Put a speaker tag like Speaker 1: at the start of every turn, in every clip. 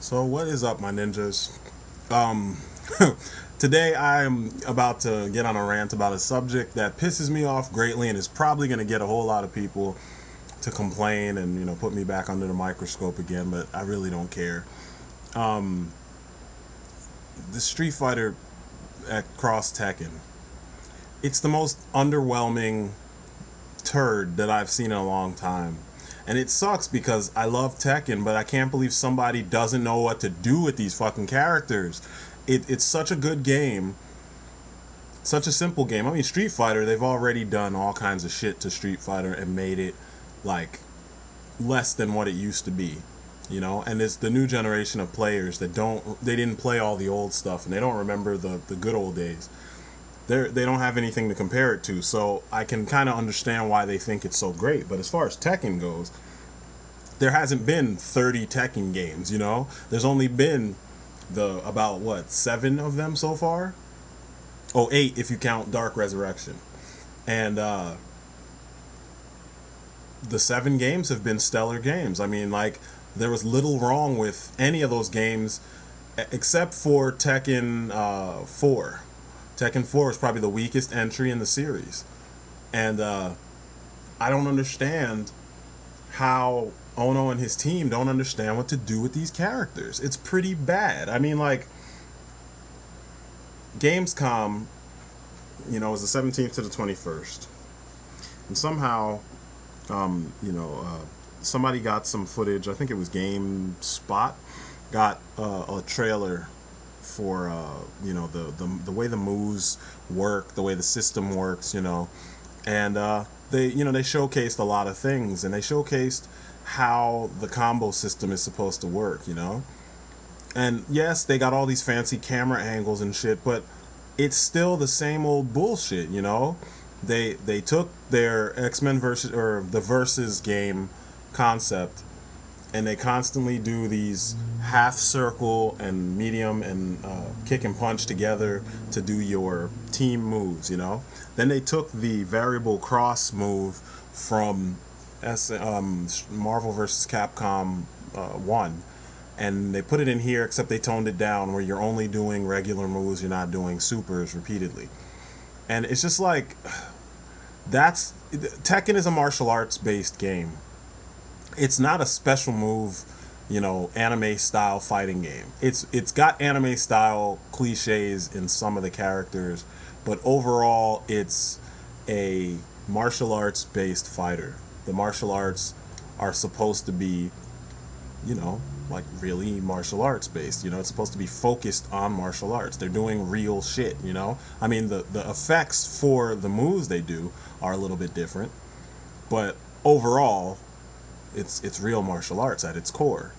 Speaker 1: So what is up, my ninjas? Um, Today I'm about to get on a rant about a subject that pisses me off greatly and is probably going to get a whole lot of people to complain and put me back under the microscope again. But I really don't care. Um, the Street Fighter at Cross Tekken. It's the most underwhelming turd that I've seen in a long time. And it sucks because I love Tekken, but I can't believe somebody doesn't know what to do with these fucking characters. It's such a good game, such a simple game. I mean, Street Fighter, they've already done all kinds of shit to Street Fighter and made it like less than what it used to be, And it's the new generation of players that they didn't play all the old stuff and they don't remember the good old days. They don't have anything to compare it to, so I can kind of understand why they think it's so great. But as far as Tekken goes, there hasn't been 30 Tekken games. There's only been about what, 7 of them so far. Oh, 8 if you count Dark Resurrection. And the 7 games have been stellar games. I mean, like, there was little wrong with any of those games except for Tekken 4. Tekken 4 is probably the weakest entry in the series. And I don't understand how Ono and his team don't understand what to do with these characters. It's pretty bad. I mean, like, Gamescom, was the 17th to the 21st. And somehow, somebody got some footage. I think it was GameSpot got a trailer for the way the moves work, the way the system works, and they showcased a lot of things, and they showcased how the combo system is supposed to work, and yes, they got all these fancy camera angles and shit, but it's still the same old bullshit. They took their X-Men versus, or the versus game concept, and they constantly do these half circle and medium and kick and punch together to do your team moves, Then they took the variable cross move from Marvel vs. Capcom 1, and they put it in here, except they toned it down where you're only doing regular moves, you're not doing supers repeatedly. And it's just like, Tekken is a martial arts based game. It's not a special move, anime style fighting game. It's got anime style cliches in some of the characters, but overall it's a martial arts based fighter. The martial arts are supposed to be, like really martial arts based. It's supposed to be focused on martial arts. They're doing real shit, I mean, the effects for the moves they do are a little bit different, but overall it's real martial arts at its core.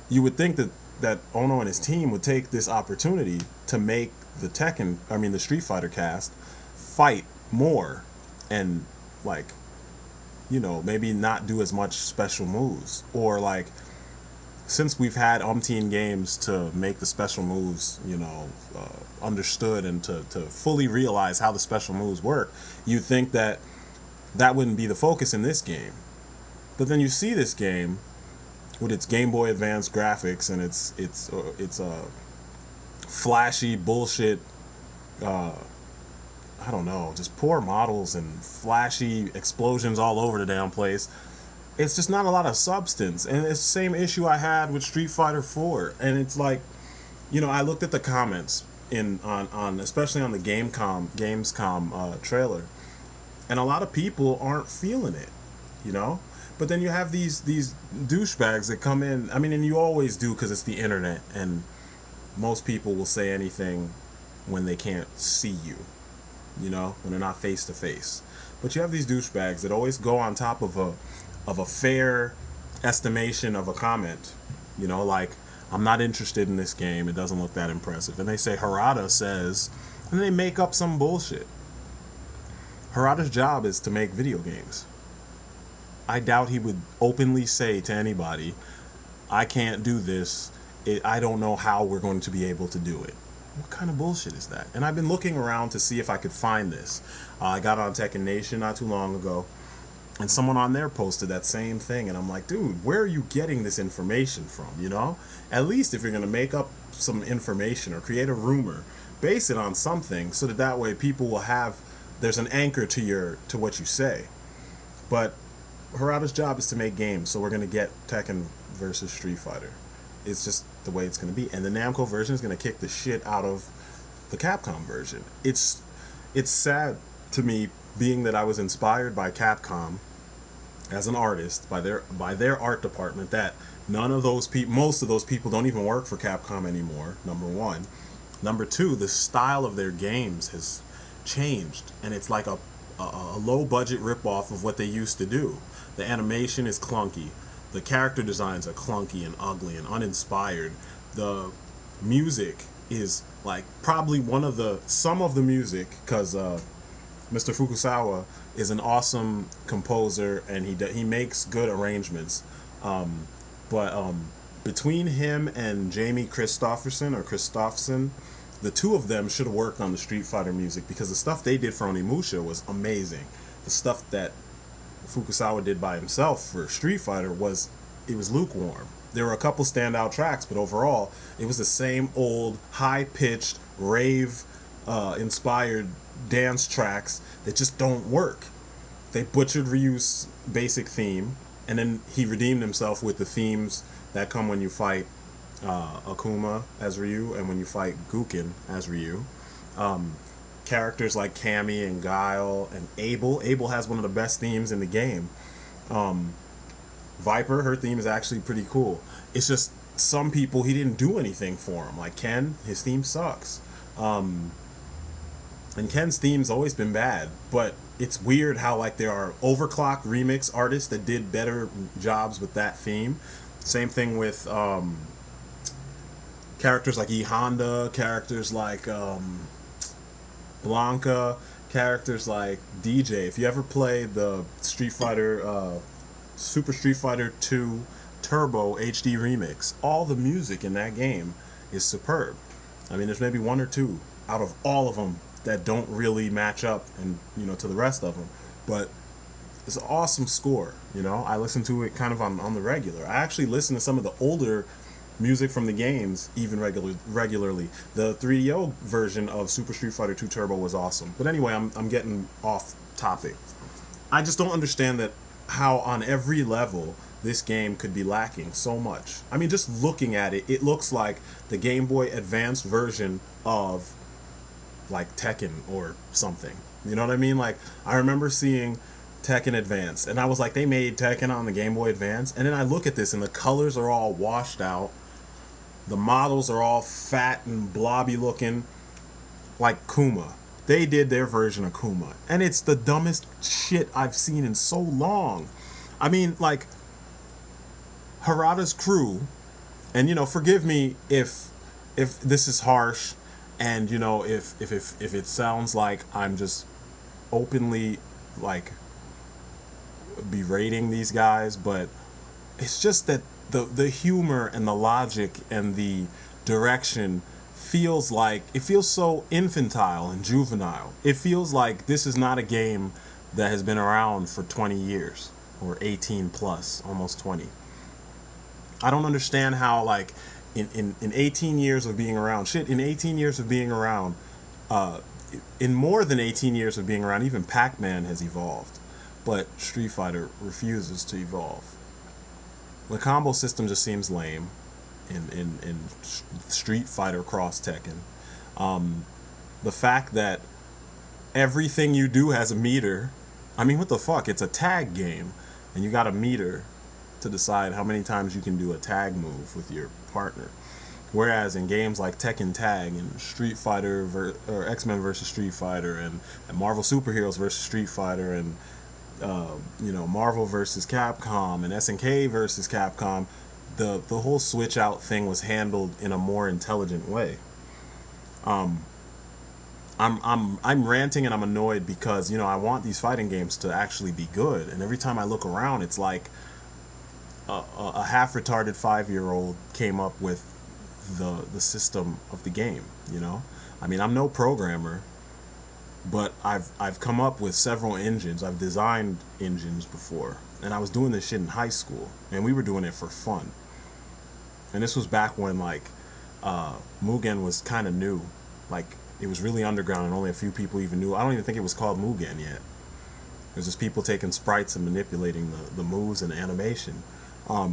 Speaker 1: You would think that Ono and his team would take this opportunity to make the Street Fighter cast fight more and, like, maybe not do as much special moves, or like, since we've had umpteen games to make the special moves, understood and to fully realize how the special moves work, you'd think that wouldn't be the focus in this game. But then you see this game with its Game Boy Advance graphics and it's flashy bullshit. I don't know, just poor models and flashy explosions all over the damn place. It's just not a lot of substance, and it's the same issue I had with Street Fighter 4. And it's like, I looked at the comments on especially on the Gamescom trailer, and a lot of people aren't feeling it, But then you have these douchebags that come in. I mean, and you always do, because it's the internet, and most people will say anything when they can't see you, when they're not face to face. But you have these douchebags that always go on top of a fair estimation of a comment, like, I'm not interested in this game, it doesn't look that impressive. And they say Harada says, and they make up some bullshit. Harada's job is to make video games. I doubt he would openly say to anybody, I can't do this, I don't know how we're going to be able to do it. What kind of bullshit is that? And I've been looking around to see if I could find this. I got on Tekken Nation not too long ago, And someone on there posted that same thing, and I'm like, dude, where are you getting this information from? You know, at least if you're gonna make up some information or create a rumor, base it on something, so that way people will have, there's an anchor to what you say. But Harada's job is to make games, so we're gonna get Tekken versus Street Fighter. It's just the way it's gonna be, and the Namco version is gonna kick the shit out of the Capcom version. It's sad to me, being that I was inspired by Capcom as an artist, by their art department, that none of those people, most of those people don't even work for Capcom anymore, number one. Number two, the style of their games has changed, and it's like a low budget ripoff of what they used to do. The animation is clunky, the character designs are clunky and ugly and uninspired. The music is like probably some of the music, because Mr. Fukusawa is an awesome composer, and he makes good arrangements. But between him and Jamie Christopherson, the two of them should have worked on the Street Fighter music, because the stuff they did for Onimusha was amazing. The stuff that Fukusawa did by himself for Street Fighter was lukewarm. There were a couple standout tracks, but overall it was the same old high-pitched rave inspired dance tracks that just don't work. They butchered Ryu's basic theme, and then he redeemed himself with the themes that come when you fight Akuma as Ryu and when you fight Guken as Ryu. Characters like Cammy and Guile and Abel. Abel has one of the best themes in the game. Viper, her theme is actually pretty cool. It's just some people, he didn't do anything for him. Like Ken, his theme sucks. And Ken's theme's always been bad, but it's weird how like there are overclock remix artists that did better jobs with that theme. Same thing with characters like E Honda, characters like Blanca, characters like DJ. If you ever play the Street Fighter, Super Street Fighter 2 Turbo HD remix, all the music in that game is superb. I mean, there's maybe one or two out of all of them that don't really match up, and to the rest of them, but it's an awesome score. I listen to it kind of on the regular. I actually listen to some of the older music from the games even regularly. The 3DO version of Super Street Fighter 2 Turbo was awesome. But anyway, I'm getting off topic. I just don't understand that how on every level this game could be lacking so much. I mean, just looking at it, it looks like the Game Boy Advanced version of like Tekken or something. You know what I mean? Like, I remember seeing Tekken Advance, and I was like, they made Tekken on the Game Boy Advance? And then I look at this, and the colors are all washed out. The models are all fat and blobby looking, like Kuma. They did their version of Kuma, and it's the dumbest shit I've seen in so long. I mean, like, Harada's crew, and forgive me if this is harsh, and if it sounds like I'm just openly like berating these guys, but it's just that the humor and the logic and the direction feels so infantile and juvenile. It feels like this is not a game that has been around for 20 years or 18 plus, almost 20. I don't understand how, like, in 18 years of being around, in 18 years of being around, in more than 18 years of being around, even Pac-Man has evolved, but Street Fighter refuses to evolve. The combo system just seems lame in Street Fighter Cross Tekken. The fact that everything you do has a meter. I mean, what the fuck? It's a tag game, and you got a meter to decide how many times you can do a tag move with your partner. Whereas in games like Tekken Tag and Street Fighter or X-Men versus Street Fighter and Marvel Superheroes versus Street Fighter and Marvel versus Capcom and SNK versus Capcom, the whole switch out thing was handled in a more intelligent way. I'm ranting and I'm annoyed because I want these fighting games to actually be good, and every time I look around, it's like a half retarded 5-year-old came up with the system of the game. I mean, I'm no programmer, But I've come up with several engines. I've designed engines before, and I was doing this shit in high school, and we were doing it for fun. And this was back when like Mugen was kind of new, like it was really underground, and only a few people even knew. I don't even think it was called Mugen yet. It was just people taking sprites and manipulating the moves and the animation. A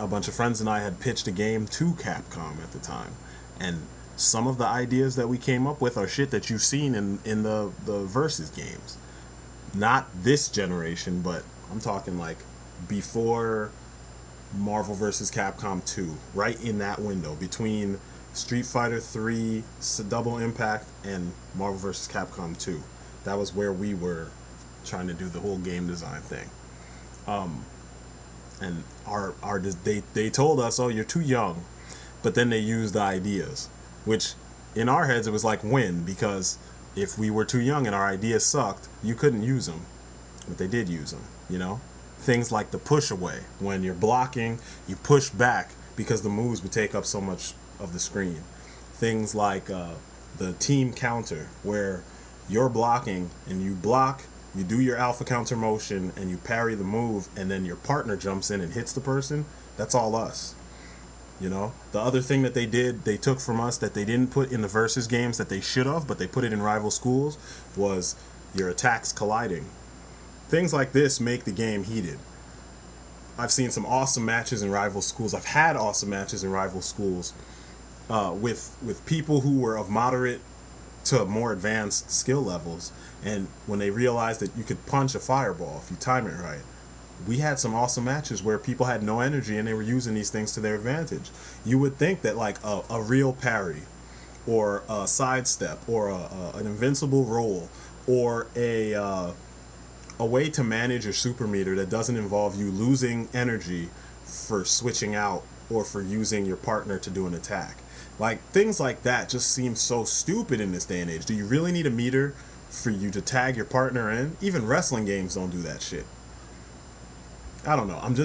Speaker 1: bunch of friends and I had pitched a game to Capcom at the time, and some of the ideas that we came up with are shit that you've seen in the Versus games. Not this generation, but I'm talking like before Marvel vs. Capcom 2, right in that window between Street Fighter 3, Double Impact, and Marvel vs. Capcom 2. That was where we were trying to do the whole game design thing. And they told us, oh, you're too young, but then they used the ideas, which in our heads it was like win, because if we were too young and our ideas sucked, you couldn't use them, but they did use them, you know? Things like the push away. When you're blocking, you push back because the moves would take up so much of the screen. Things like the team counter, where you're blocking and you block, you do your alpha counter motion, and you parry the move, and then your partner jumps in and hits the person. That's all us. You know, the other thing that they took from us that they didn't put in the Versus games that they should have, but they put it in Rival Schools, was your attacks colliding. Things like this make the game heated. I've seen some awesome matches in Rival Schools. I've had awesome matches in Rival Schools with people who were of moderate to more advanced skill levels, and when they realized that you could punch a fireball if you time it right, we had some awesome matches where people had no energy and they were using these things to their advantage. You would think that like a real parry, or a sidestep, or an invincible roll, or a way to manage your super meter that doesn't involve you losing energy for switching out or for using your partner to do an attack. Like, things like that just seem so stupid in this day and age. Do you really need a meter for you to tag your partner in? Even wrestling games don't do that shit. I don't know. I'm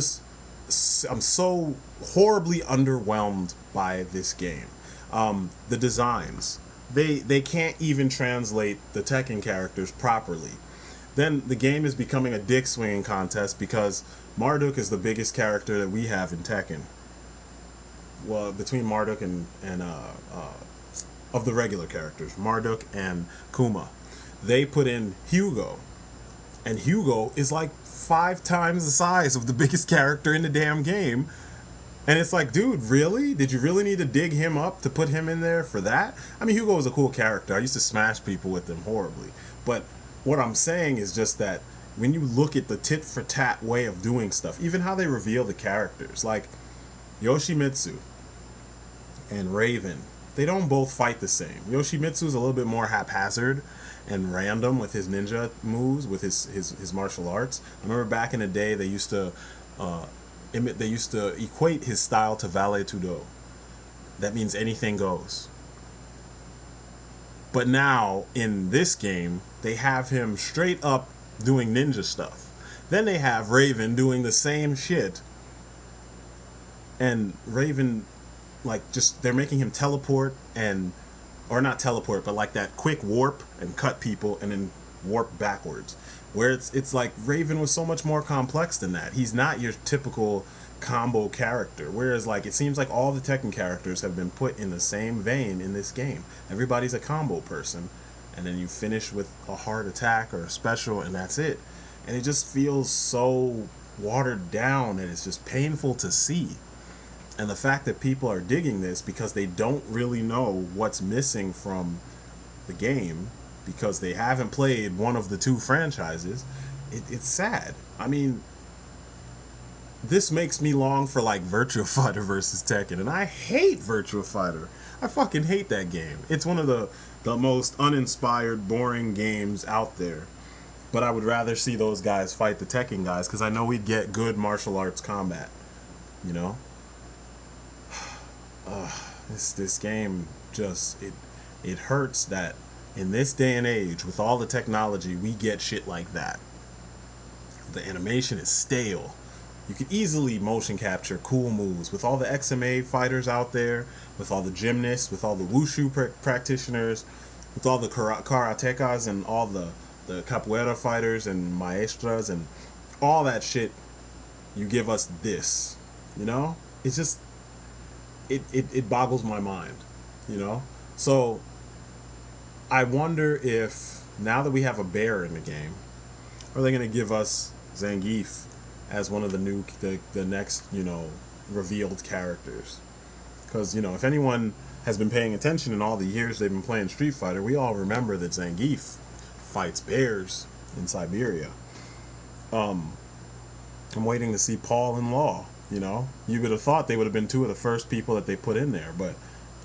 Speaker 1: so horribly underwhelmed by this game. The designs. They can't even translate the Tekken characters properly. Then the game is becoming a dick swinging contest because Marduk is the biggest character that we have in Tekken. Well, between Marduk and of the regular characters, Marduk and Kuma, they put in Hugo, and Hugo is like 5 times the size of the biggest character in the damn game. And it's like, dude, really? Did you really need to dig him up to put him in there for that? I mean, Hugo was a cool character. I used to smash people with him horribly. But what I'm saying is just that when you look at the tit-for-tat way of doing stuff, even how they reveal the characters, like Yoshimitsu and Raven, they don't both fight the same. Yoshimitsu's a little bit more haphazard and random with his ninja moves, with his martial arts. I remember back in the day they used to equate his style to Vale Tudo. That means anything goes. But now in this game they have him straight up doing ninja stuff. Then they have Raven doing the same shit, and Raven, like, just, they're making him teleport, and, or not teleport, but like that quick warp and cut people and then warp backwards, where it's like Raven was so much more complex than that. He's not your typical combo character, whereas like it seems like all the Tekken characters have been put in the same vein in this game. Everybody's a combo person, and then you finish with a hard attack or a special, and that's it. And it just feels so watered down, and it's just painful to see. And the fact that people are digging this because they don't really know what's missing from the game, because they haven't played one of the 2 franchises, it's sad. I mean, this makes me long for like Virtua Fighter versus Tekken, and I hate Virtua Fighter. I fucking hate that game. It's one of the most uninspired, boring games out there. But I would rather see those guys fight the Tekken guys, because I know we'd get good martial arts combat, you know? This game just, it hurts that in this day and age, with all the technology, we get shit like that. The animation is stale. You could easily motion capture cool moves with all the XMA fighters out there, with all the gymnasts, with all the wushu practitioners. with all the karatekas and all the capoeira fighters and maestras and all that shit, you give us this, you know? It's just, it boggles my mind, you know? So I wonder if now that we have a bear in the game, are they going to give us Zangief as one of the next, you know, revealed characters? Because, you know, if anyone has been paying attention in all the years they've been playing Street Fighter, we all remember that Zangief fights bears in Siberia. I'm waiting to see Paul and Law, you know? You would have thought they would have been two of the first people that they put in there, but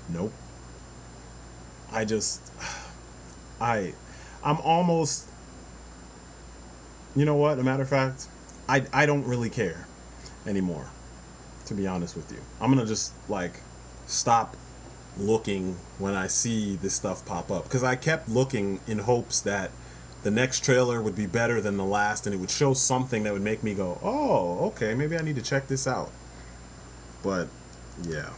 Speaker 1: nope. I'm almost, you know what, a matter of fact, I don't really care anymore, to be honest with you. I'm gonna just, like, stop looking when I see this stuff pop up, because I kept looking in hopes that the next trailer would be better than the last and it would show something that would make me go, oh, okay, maybe I need to check this out. But yeah,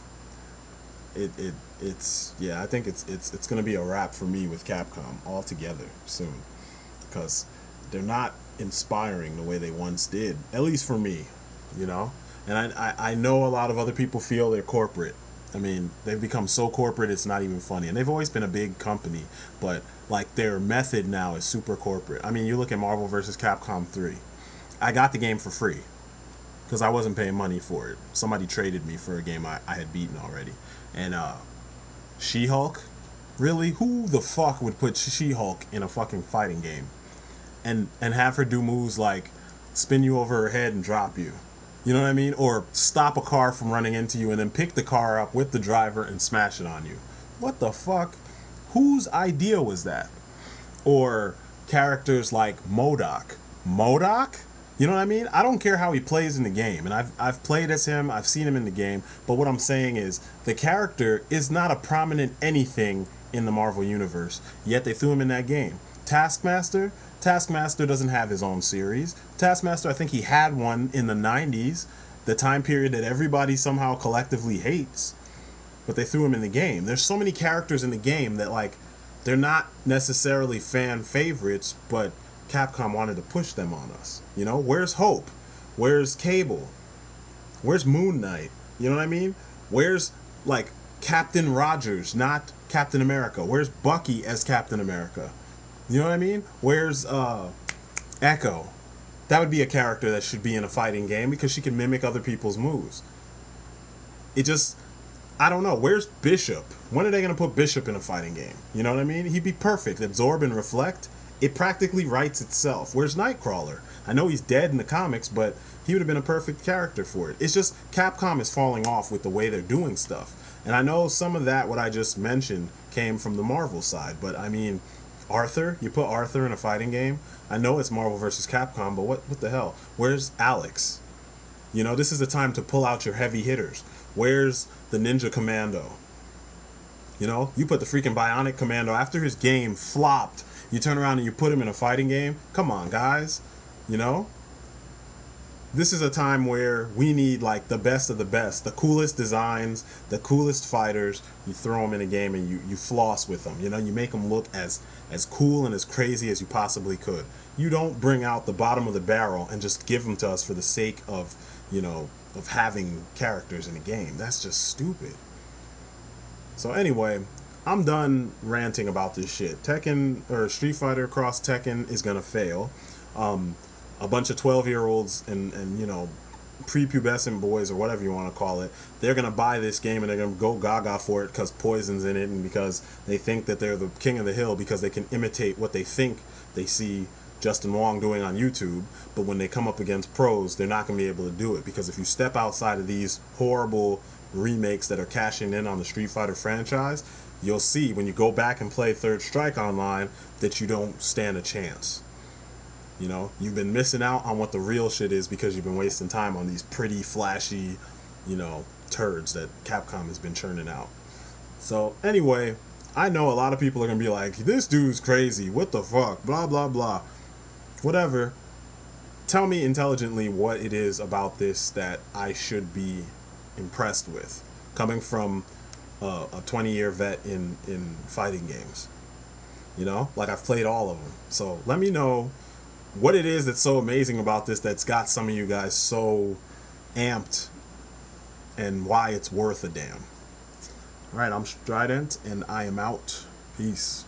Speaker 1: it's I think it's gonna be a wrap for me with Capcom altogether soon, because they're not inspiring the way they once did, at least for me, you know. And I know a lot of other people feel they're corporate. I mean, they've become so corporate it's not even funny. And they've always been a big company, but like their method now is super corporate. I mean, you look at Marvel vs. Capcom 3. I got the game for free because I wasn't paying money for it. Somebody traded me for a game I had beaten already. And She-Hulk? Really? Who the fuck would put She-Hulk in a fucking fighting game? And have her do moves like spin you over her head and drop you. You know what I mean? Or stop a car from running into you and then pick the car up with the driver and smash it on you. What the fuck? Whose idea was that? Or characters like MODOK. MODOK? You know what I mean? I don't care how he plays in the game. And I've played as him. I've seen him in the game. But what I'm saying is the character is not a prominent anything in the Marvel Universe. Yet they threw him in that game. Taskmaster doesn't have his own series. Taskmaster, I think he had one in the 90s, the time period that everybody somehow collectively hates, but they threw him in the game. There's so many characters in the game that, like, they're not necessarily fan favorites, but Capcom wanted to push them on us. You know, where's Hope? Where's Cable? Where's Moon Knight? You know what I mean? Where's, like, Captain Rogers, not Captain America? Where's Bucky as Captain America? You know what I mean? Where's Echo? That would be a character that should be in a fighting game because she can mimic other people's moves. It just, I don't know. Where's Bishop? When are they going to put Bishop in a fighting game? You know what I mean? He'd be perfect. Absorb and reflect. It practically writes itself. Where's Nightcrawler? I know he's dead in the comics, but he would have been a perfect character for it. It's just Capcom is falling off with the way they're doing stuff. And I know some of that, what I just mentioned, came from the Marvel side, but I mean, Arthur? You put Arthur in a fighting game? I know it's Marvel vs. Capcom, but what the hell? Where's Alex? You know, this is the time to pull out your heavy hitters. Where's the Ninja Commando? You know, you put the freaking Bionic Commando after his game flopped. You turn around and you put him in a fighting game? Come on, guys. You know? This is a time where we need, like, the best of the best. The coolest designs, the coolest fighters. You throw them in a game and you floss with them. You know, you make them look as cool and as crazy as you possibly could. You don't bring out the bottom of the barrel and just give them to us for the sake of, you know, of having characters in a game. That's just stupid. So anyway, I'm done ranting about this shit. Tekken, or Street Fighter Cross Tekken, is gonna fail. A bunch of 12-year-olds and you know, prepubescent boys or whatever you want to call it, they're going to buy this game and they're going to go gaga for it because Poison's in it and because they think that they're the king of the hill because they can imitate what they think they see Justin Wong doing on YouTube. But when they come up against pros, they're not going to be able to do it, because if you step outside of these horrible remakes that are cashing in on the Street Fighter franchise, you'll see when you go back and play Third Strike online that you don't stand a chance. You know, you've been missing out on what the real shit is because you've been wasting time on these pretty, flashy, you know, turds that Capcom has been churning out. So, anyway, I know a lot of people are going to be like, this dude's crazy, what the fuck, blah, blah, blah. Whatever. Tell me intelligently what it is about this that I should be impressed with, coming from a 20-year vet in fighting games. You know, like I've played all of them. So let me know what it is that's so amazing about this that's got some of you guys so amped, and why it's worth a damn. All right, I'm Strident, and I am out. Peace.